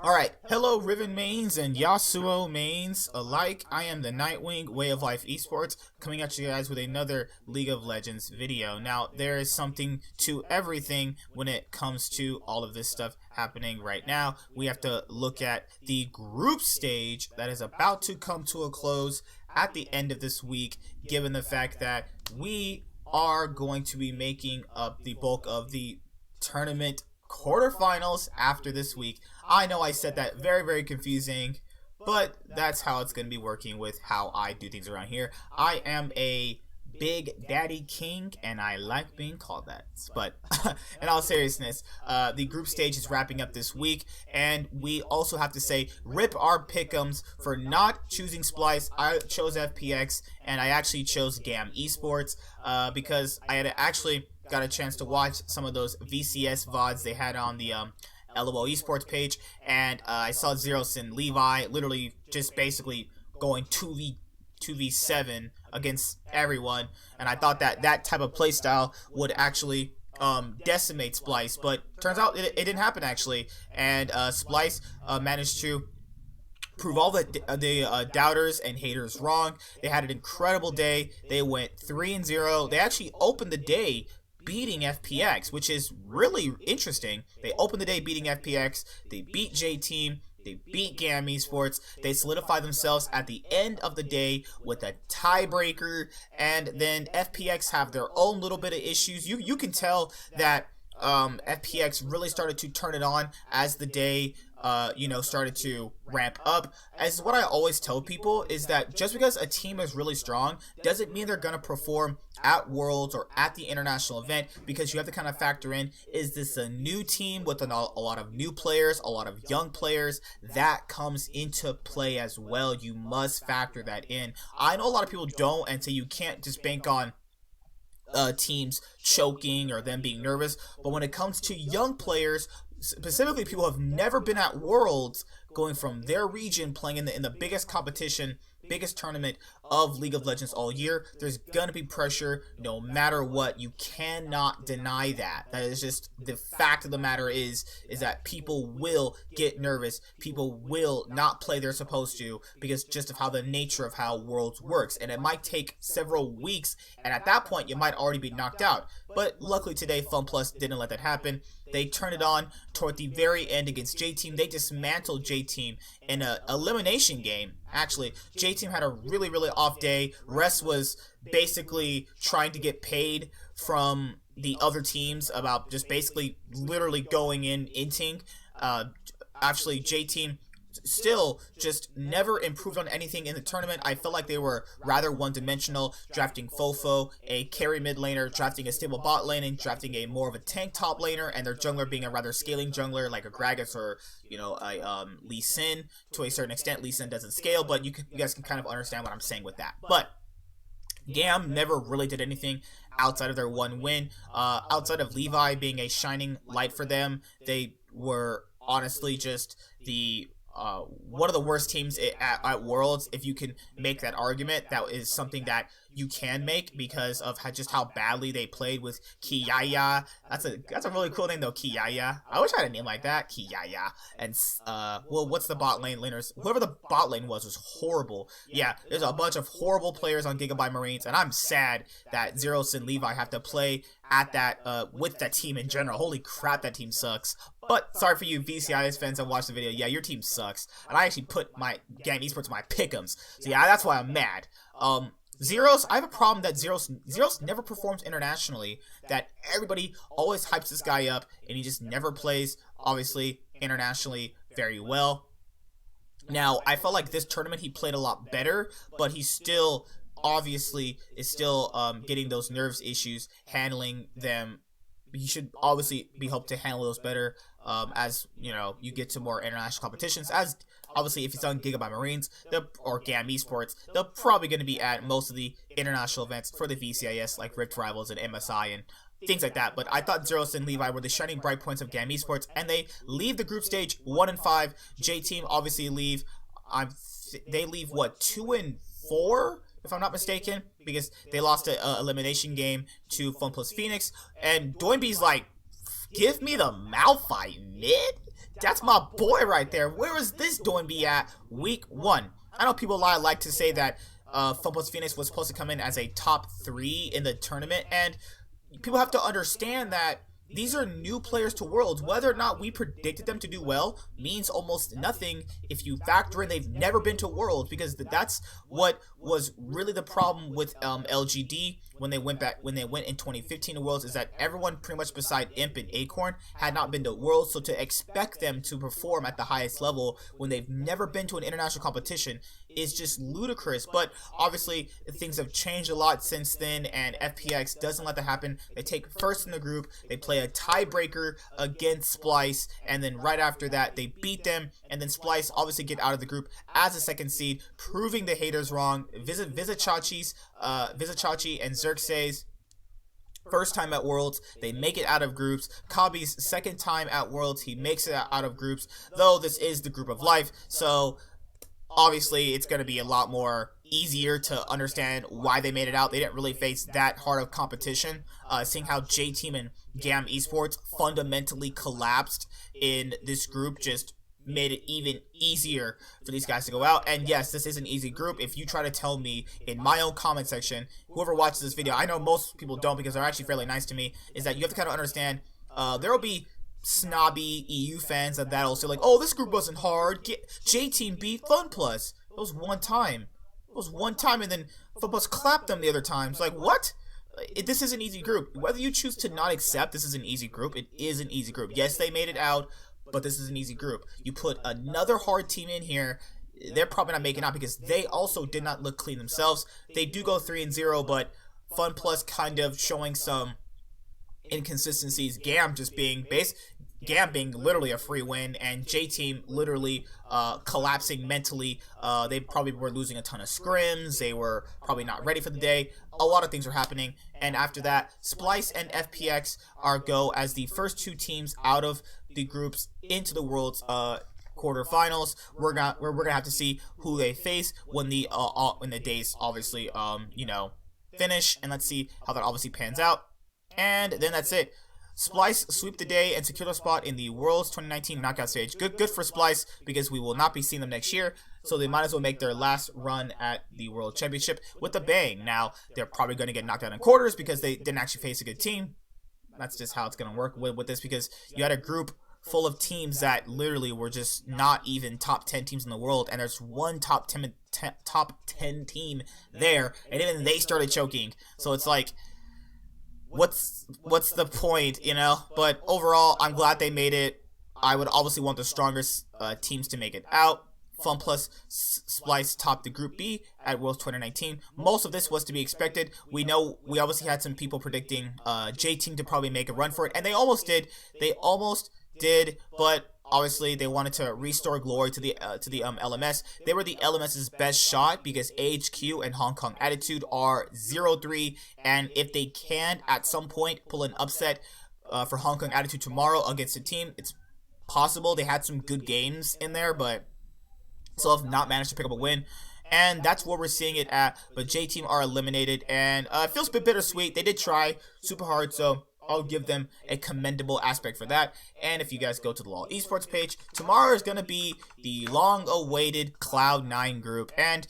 Alright, hello Riven mains and Yasuo mains alike. I am the Nightwing, Way of Life Esports, coming at you guys with another League of Legends video. Now, there is something to everything when it comes to all of this stuff happening right now. We have to look at the group stage that is about to come to a close at the end of this week, given the fact that we are going to be making up the bulk of the tournament quarterfinals after this week. I know I said that very confusing, but that's how it's going to be working with how I do things around here. I am a Big Daddy King, and I like being called that. But in all seriousness, the group stage is wrapping up this week, and we also have to say, rip our pick'ems for not choosing Splyce. I chose FPX, and I actually chose GAM Esports, because I had actually got a chance to watch some of those VCS VODs they had on the LOL Esports page, and I saw Zeros and Levi literally just basically going 2v7 against everyone, and I thought that that type of playstyle would actually decimate Splyce, but turns out it didn't happen actually, and Splyce managed to prove all the doubters and haters wrong. They had an incredible day. They went 3-0. They actually opened the day beating FPX, which is really interesting. They opened the day beating FPX. They beat J-Team. They beat GAM Esports. They solidify themselves at the end of the day with a tiebreaker, and then FPX have their own little bit of issues. You can tell that FPX really started to turn it on as the day started to ramp up. As what I always tell people is that just because a team is really strong doesn't mean they're going to perform at Worlds or at the international event, because you have to kind of factor in, is this a new team with a lot of new players, a lot of young players? That comes into play as well. You must factor that in. I know a lot of people don't, and so you can't just bank on teams choking or them being nervous, but when it comes to young players, specifically people who have never been at Worlds, going from their region, playing in the biggest competition, biggest tournament of League of Legends all year, there's gonna be pressure no matter what. You cannot deny that. That is just the fact of the matter is that people will get nervous. People will not play they're supposed to, because just of how the nature of how Worlds works, and it might take several weeks, and at that point you might already be knocked out. But luckily today FunPlus didn't let that happen. They turned it on toward the very end against J-Team. They dismantled J-Team in an elimination game. Actually, J-Team had a really off day. Rest was basically trying to get paid from the other teams about just basically literally going in inting. Actually, J-Team still just never improved on anything in the tournament. I felt like they were rather one-dimensional, drafting Fofo, a carry mid laner, drafting a stable bot lane, and drafting a more of a tank top laner, and their jungler being a rather scaling jungler like a Gragas or a Lee Sin. To a certain extent, Lee Sin doesn't scale, but you guys can kind of understand what I'm saying with that. But GAM never really did anything outside of their one win. Outside of Levi being a shining light for them, they were honestly just the one of the worst teams at Worlds. If you can make that argument, that is something that you can make because of just how badly they played with Kiyaya. That's a really cool name though, Kiyaya. I wish I had a name like that, Kiyaya. And well, what's the bot lane laners? Whoever the bot lane was horrible. Yeah, there's a bunch of horrible players on Gigabyte Marines, and I'm sad that Zeros and Levi have to play at that with that team in general. Holy crap, that team sucks. But sorry for you VCIS fans that watched the video. Yeah, your team sucks. And I actually put my GAM Esports in my pick'ems. So yeah, that's why I'm mad. Zeros, I have a problem that Zeros never performs internationally. That everybody always hypes this guy up, and he just never plays, obviously, internationally very well. Now, I felt like this tournament he played a lot better, but he still, obviously, is still getting those nerves issues, handling them. He should obviously be hoped to handle those better as you get to more international competitions. As obviously, if he's on Gigabyte Marines or GAM Esports, they're probably going to be at most of the international events for the VCIS, like Rift Rivals and MSI and things like that. But I thought Zeros and Levi were the shining bright points of GAM Esports, and they leave the group stage 1-5. J-Team obviously leave. they leave what, 2-4 if I'm not mistaken, because they lost an elimination game to FunPlus Phoenix, and Doinby's like, give me the Malphite mid? That's my boy right there. Where was this Doinby at week 1? I know people like to say that FunPlus Phoenix was supposed to come in as a top 3 in the tournament, and people have to understand that these are new players to Worlds. Whether or not we predicted them to do well means almost nothing if you factor in they've never been to Worlds, because that's what was really the problem with LGD when they went in 2015 to Worlds, is that everyone pretty much beside Imp and Acorn had not been to Worlds. So to expect them to perform at the highest level when they've never been to an international competition is just ludicrous. But obviously things have changed a lot since then, and FPX doesn't let that happen. They take first in the group, they play a tiebreaker against Splyce, and then right after that they beat them, and then Splyce obviously get out of the group as a second seed, proving the haters wrong. Visit Chachi and Xerxes first time at Worlds, they make it out of groups. Kabi's second time at Worlds, he makes it out of groups, though this is the group of life, so obviously it's going to be a lot more easier to understand why they made it out. They didn't really face that hard of competition, seeing how J-Team and GAM Esports fundamentally collapsed in this group just made it even easier for these guys to go out. And yes, this is an easy group. If you try to tell me in my own comment section, whoever watches this video, I know most people don't because they're actually fairly nice to me, is that you have to kind of understand there will be snobby EU fans that'll say like, oh, this group wasn't hard. J-Team beat FunPlus. It was one time. It was one time, and then FunPlus clapped them the other times. Like, what? This is an easy group. Whether you choose to not accept this is an easy group, it is an easy group. Yes, they made it out, but this is an easy group. You put another hard team in here, they're probably not making out because they also did not look clean themselves. They do go 3-0, but FunPlus kind of showing some inconsistencies. GAM being literally a free win, and J-Team literally collapsing mentally. They probably were losing a ton of scrims. They were probably not ready for the day. A lot of things are happening, and after that, Splyce and FPX go as the first 2 teams out of the groups into the World's quarterfinals. We're gonna have to see who they face when the days obviously finish, and let's see how that obviously pans out. And then that's it. Splyce sweep the day and secure a spot in the Worlds 2019 knockout stage. Good for Splyce, because we will not be seeing them next year, so they might as well make their last run at the World Championship with a bang. Now, they're probably going to get knocked out in quarters because they didn't actually face a good team. That's just how it's going to work with this, because you had a group full of teams that literally were just not even top 10 teams in the world, and there's one top 10 team there, and even they started choking. So it's like, what's the point, But overall, I'm glad they made it. I would obviously want the strongest teams to make it out. FunPlus Splyce topped the Group B at Worlds 2019. Most of this was to be expected. We obviously had some people predicting J-Team to probably make a run for it, and they almost did, but obviously they wanted to restore glory to the LMS. They were the LMS's best shot because AHQ and Hong Kong Attitude are 0-3, and if they can at some point pull an upset for Hong Kong Attitude tomorrow against a team, it's possible. They had some good games in there, but still have not managed to pick up a win. And that's where we're seeing it at. But J-Team are eliminated, and it feels a bit bittersweet. They did try super hard, so I'll give them a commendable aspect for that. And if you guys go to the LoL Esports page, tomorrow is going to be the long-awaited Cloud9 group. And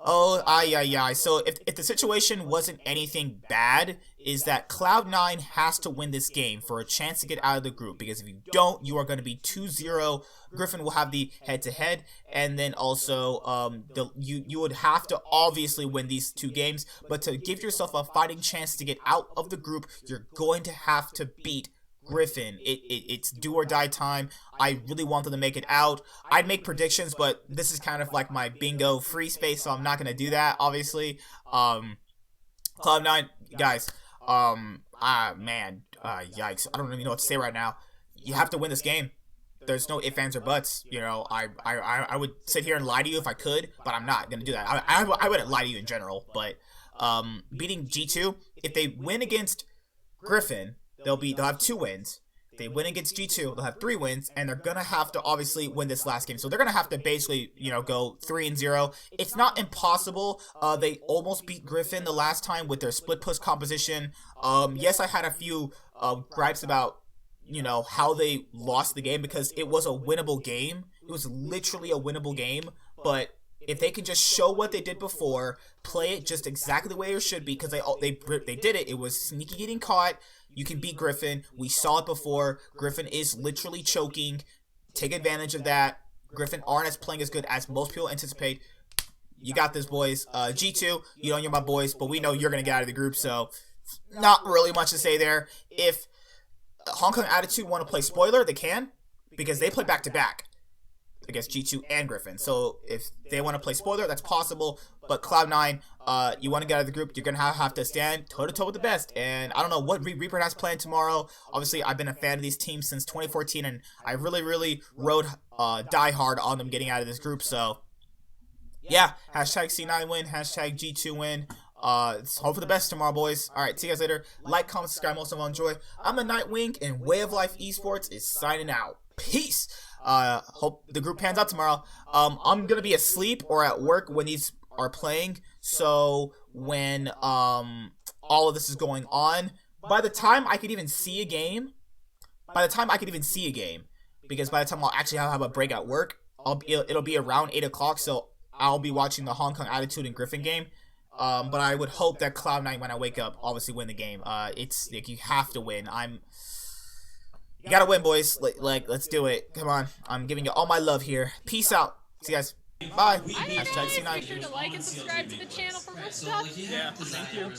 so if the situation wasn't anything bad, is that Cloud9 has to win this game for a chance to get out of the group, because if you don't, you are going to be 2-0. Griffin will have the head-to-head, and then also you would have to obviously win these 2 games, but to give yourself a fighting chance to get out of the group, you're going to have to beat Griffin. It's do or die time. I really want them to make it out. I'd make predictions, but this is kind of like my bingo free space, so I'm not gonna do that, obviously. Cloud9 guys, yikes, I don't even know what to say right now. You have to win this game. There's no ifs, ands, or buts. I would sit here and lie to you if I could, but I'm not gonna do that. I wouldn't lie to you in general, but beating G2, if they win against Griffin, they'll have 2 wins. They win against G2, they'll have 3 wins, and they're gonna have to obviously win this last game. So they're gonna have to basically, you know, go 3-0. It's not impossible. They almost beat Griffin the last time with their split push composition. Yes, I had a few gripes about, you know, how they lost the game, because it was a winnable game. It was literally a winnable game, but if they can just show what they did before, play it just exactly the way it should be, because they did it. It was sneaky getting caught. You can beat Griffin. We saw it before. Griffin is literally choking. Take advantage of that. Griffin aren't as playing as good as most people anticipate. You got this, boys. G2, you know you're my boys, but we know you're going to get out of the group, so not really much to say there. If Hong Kong Attitude want to play spoiler, they can, because they play back-to-back against G2 and Griffin. So if they want to play spoiler, that's possible. But Cloud9, you want to get out of the group, you're going to have to stand toe-to-toe with the best. And I don't know what Reaper has planned tomorrow. Obviously, I've been a fan of these teams since 2014, and I really rode die hard on them getting out of this group. So yeah, hashtag C9 win, hashtag G2 win. Hope for the best tomorrow, boys. Alright, see you guys later. Like, comment, subscribe, most of all enjoy. I'm the Nightwing, and Way of Life Esports is signing out. Peace. Hope the group pans out tomorrow. I'm gonna be asleep or at work when these are playing, so when all of this is going on, by the time I could even see a game, because by the time I'll actually have a break at work, it'll be around 8 o'clock, so I'll be watching the Hong Kong Attitude and Griffin game. But I would hope that Cloud9, when I wake up, obviously win the game. It's like, you have to win. You gotta win, boys. Like, let's do it. Come on. I'm giving you all my love here. Peace out. See you guys. Bye. Hashtag C9. Make sure to like and subscribe to the channel for more stuff. Yeah, thank you.